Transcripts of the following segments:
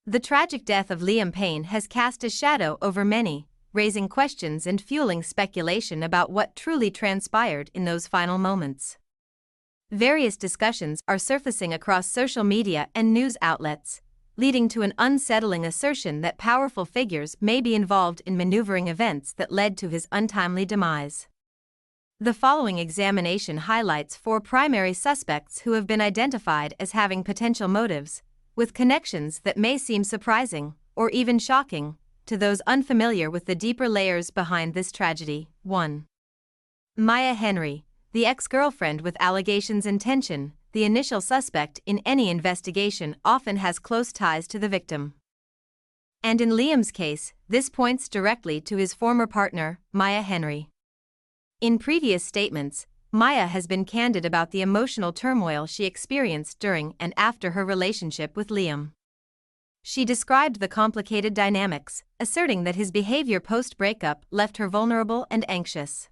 The tragic death of Liam Payne has cast a shadow over many, raising questions and fueling speculation about what truly transpired in those final moments. Various discussions are surfacing across social media and news outlets, leading to an unsettling assertion that powerful figures may be involved in maneuvering events that led to his untimely demise. The following examination highlights 4 primary suspects who have been identified as having potential motives, with connections that may seem surprising, or even shocking, to those unfamiliar with the deeper layers behind this tragedy. 1. Maya Henry, the ex-girlfriend with allegations and tension. The initial suspect in any investigation often has close ties to the victim. And in Liam's case, this points directly to his former partner, Maya Henry. In previous statements, Maya has been candid about the emotional turmoil she experienced during and after her relationship with Liam. She described the complicated dynamics, asserting that his behavior post-breakup left her vulnerable and anxious.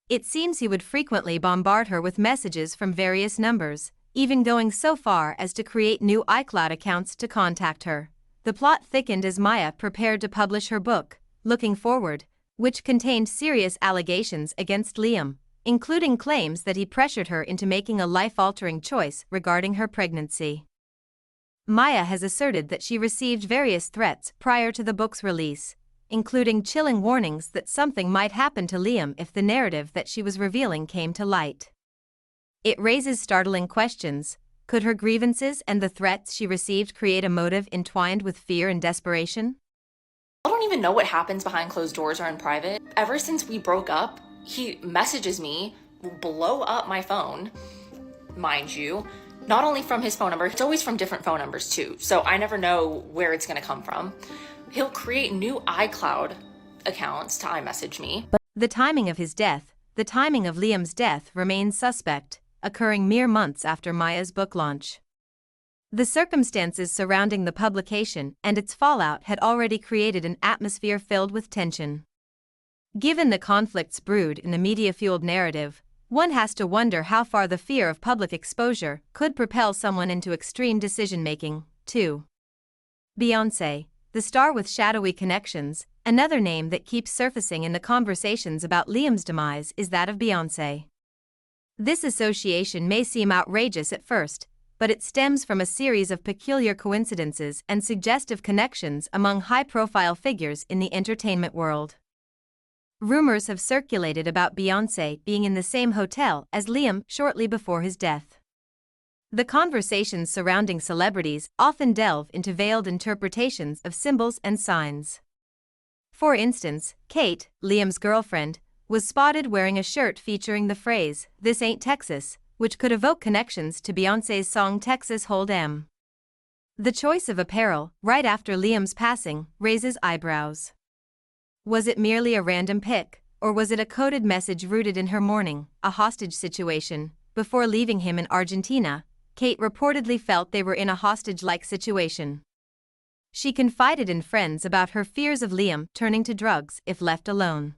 It seems he would frequently bombard her with messages from various numbers, even going so far as to create new iCloud accounts to contact her. The plot thickened as Maya prepared to publish her book, Looking Forward, which contained serious allegations against Liam, including claims that he pressured her into making a life-altering choice regarding her pregnancy. Maya has asserted that she received various threats prior to the book's release, including chilling warnings that something might happen to Liam if the narrative that she was revealing came to light. It raises startling questions. Could her grievances and the threats she received create a motive entwined with fear and desperation? I don't even know what happens behind closed doors or in private. Ever since we broke up, he messages me, will blow up my phone, mind you, not only from his phone number, it's always from different phone numbers too, so I never know where it's gonna come from. He'll create new iCloud accounts to iMessage me. The timing of Liam's death remains suspect, occurring mere months after Maya's book launch. The circumstances surrounding the publication and its fallout had already created an atmosphere filled with tension. Given the conflicts brewed in the media-fueled narrative, one has to wonder how far the fear of public exposure could propel someone into extreme decision-making. 2. Beyoncé, the star with shadowy connections. Another name that keeps surfacing in the conversations about Liam's demise is that of Beyoncé. This association may seem outrageous at first, but it stems from a series of peculiar coincidences and suggestive connections among high-profile figures in the entertainment world. Rumors have circulated about Beyoncé being in the same hotel as Liam shortly before his death. The conversations surrounding celebrities often delve into veiled interpretations of symbols and signs. For instance, Kate, Liam's girlfriend, was spotted wearing a shirt featuring the phrase, "This ain't Texas," which could evoke connections to Beyoncé's song Texas Hold'em. The choice of apparel, right after Liam's passing, raises eyebrows. Was it merely a random pick, or was it a coded message rooted in her mourning, a hostage situation? Before leaving him in Argentina, Kate reportedly felt they were in a hostage-like situation. She confided in friends about her fears of Liam turning to drugs if left alone.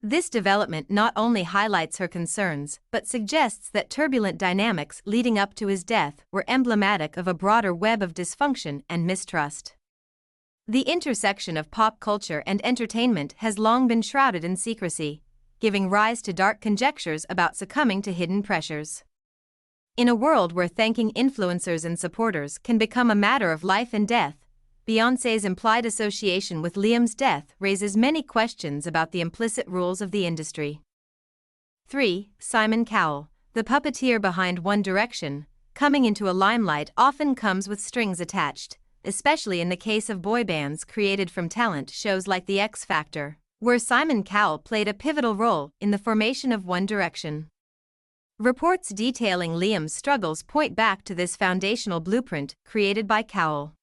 This development not only highlights her concerns but suggests that turbulent dynamics leading up to his death were emblematic of a broader web of dysfunction and mistrust. The intersection of pop culture and entertainment has long been shrouded in secrecy, giving rise to dark conjectures about succumbing to hidden pressures. In a world where thanking influencers and supporters can become a matter of life and death, Beyoncé's implied association with Liam's death raises many questions about the implicit rules of the industry. 3. Simon Cowell, the puppeteer behind One Direction. Coming into a limelight often comes with strings attached, especially in the case of boy bands created from talent shows like The X Factor, where Simon Cowell played a pivotal role in the formation of One Direction. Reports detailing Liam's struggles point back to this foundational blueprint created by Cowell.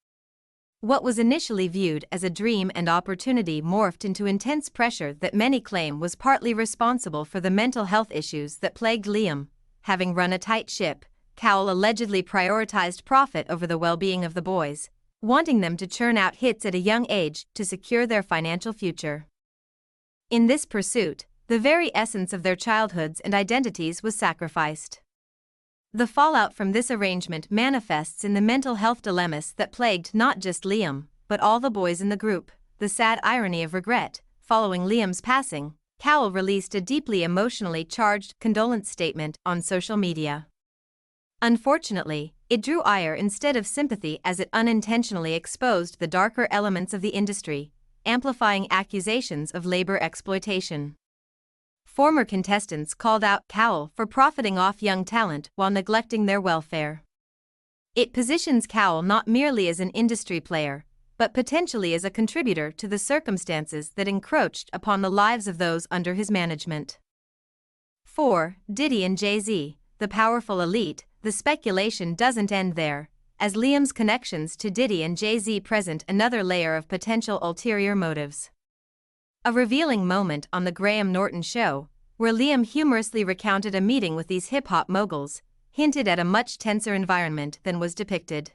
What was initially viewed as a dream and opportunity morphed into intense pressure that many claim was partly responsible for the mental health issues that plagued Liam. Having run a tight ship, Cowell allegedly prioritized profit over the well-being of the boys, wanting them to churn out hits at a young age to secure their financial future. In this pursuit, the very essence of their childhoods and identities was sacrificed. The fallout from this arrangement manifests in the mental health dilemmas that plagued not just Liam, but all the boys in the group. The sad irony of regret. Following Liam's passing, Cowell released a deeply emotionally charged condolence statement on social media. Unfortunately, it drew ire instead of sympathy as it unintentionally exposed the darker elements of the industry, amplifying accusations of labor exploitation. Former contestants called out Cowell for profiting off young talent while neglecting their welfare. It positions Cowell not merely as an industry player, but potentially as a contributor to the circumstances that encroached upon the lives of those under his management. 4. Diddy and Jay-Z, the powerful elite. The speculation doesn't end there, as Liam's connections to Diddy and Jay-Z present another layer of potential ulterior motives. A revealing moment on The Graham Norton Show, where Liam humorously recounted a meeting with these hip-hop moguls, hinted at a much tenser environment than was depicted.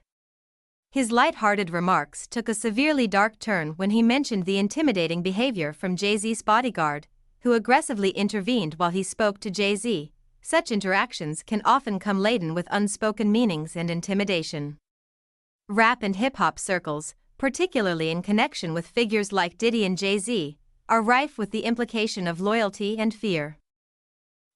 His light-hearted remarks took a severely dark turn when he mentioned the intimidating behavior from Jay-Z's bodyguard, who aggressively intervened while he spoke to Jay-Z. Such interactions can often come laden with unspoken meanings and intimidation. Rap and hip-hop circles, particularly in connection with figures like Diddy and Jay-Z, are rife with the implication of loyalty and fear.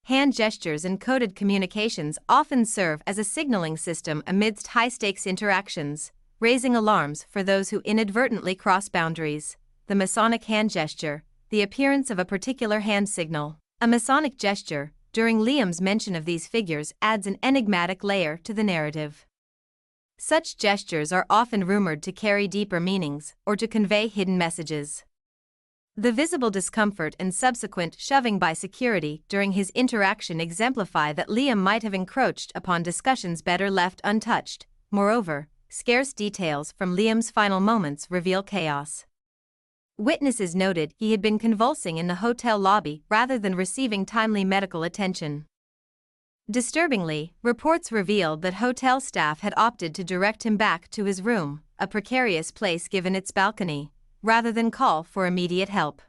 Hand gestures and coded communications often serve as a signaling system amidst high-stakes interactions, raising alarms for those who inadvertently cross boundaries. The Masonic hand gesture, the appearance of a particular hand signal. A Masonic gesture, during Liam's mention of these figures, adds an enigmatic layer to the narrative. Such gestures are often rumored to carry deeper meanings or to convey hidden messages. The visible discomfort and subsequent shoving by security during his interaction exemplify that Liam might have encroached upon discussions better left untouched. Moreover, scarce details from Liam's final moments reveal chaos. Witnesses noted he had been convulsing in the hotel lobby rather than receiving timely medical attention. Disturbingly, reports revealed that hotel staff had opted to direct him back to his room, a precarious place given its balcony, rather than call for immediate help.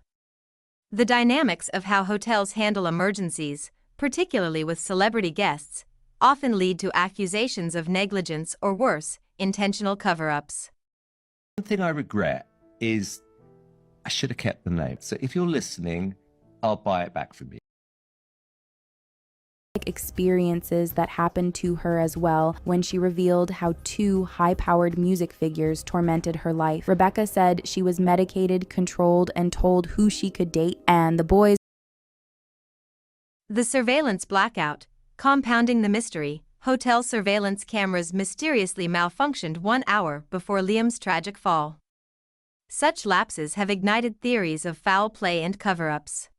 The dynamics of how hotels handle emergencies, particularly with celebrity guests, often lead to accusations of negligence or worse, intentional cover-ups. One thing I regret is I should have kept the name. So if you're listening, I'll buy it back from you. Experiences that happened to her as well when she revealed how two high-powered music figures tormented her life. Rebecca said she was medicated, controlled, and told who she could date, and the boys. The surveillance blackout, compounding the mystery. Hotel surveillance cameras mysteriously malfunctioned 1 hour before Liam's tragic fall. Such lapses have ignited theories of foul play and cover-ups.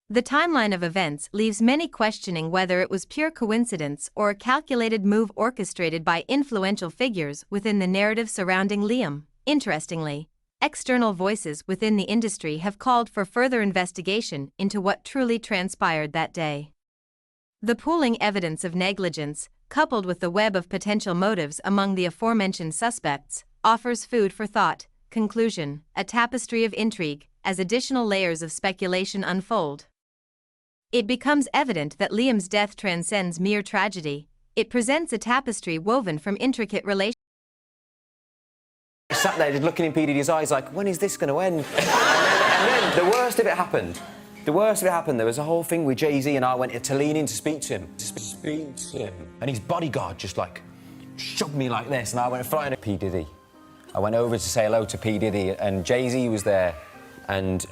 The timeline of events leaves many questioning whether it was pure coincidence or a calculated move orchestrated by influential figures within the narrative surrounding Liam. Interestingly, external voices within the industry have called for further investigation into what truly transpired that day. The pooling evidence of negligence, coupled with the web of potential motives among the aforementioned suspects, offers food for thought. Conclusion: a tapestry of intrigue, as additional layers of speculation unfold. It becomes evident that Liam's death transcends mere tragedy. It presents a tapestry woven from intricate relations. I sat there just looking in P. Diddy's eyes like, when is this going to end? and then the worst of it happened. There was a whole thing with Jay-Z and I went to lean in to speak to him. And his bodyguard just like shoved me like this and I went flying at P. Diddy. I went over to say hello to P. Diddy and Jay-Z was there and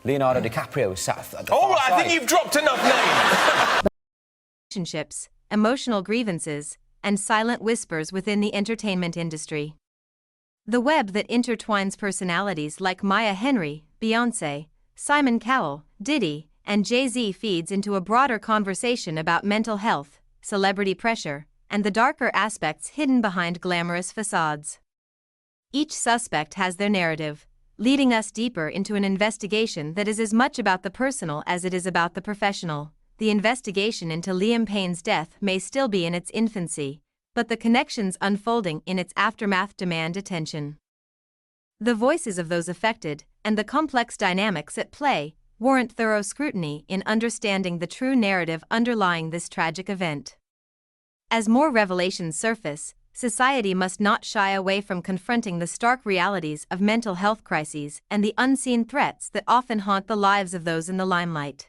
Leonardo DiCaprio was sat at the All far right, side. I think you've dropped enough names. Relationships, emotional grievances, and silent whispers within the entertainment industry. The web that intertwines personalities like Maya Henry, Beyoncé, Simon Cowell, Diddy, and Jay-Z feeds into a broader conversation about mental health, celebrity pressure, and the darker aspects hidden behind glamorous facades. Each suspect has their narrative, leading us deeper into an investigation that is as much about the personal as it is about the professional. The investigation into Liam Payne's death may still be in its infancy, but the connections unfolding in its aftermath demand attention. The voices of those affected, and the complex dynamics at play, warrant thorough scrutiny in understanding the true narrative underlying this tragic event. As more revelations surface, society must not shy away from confronting the stark realities of mental health crises and the unseen threats that often haunt the lives of those in the limelight.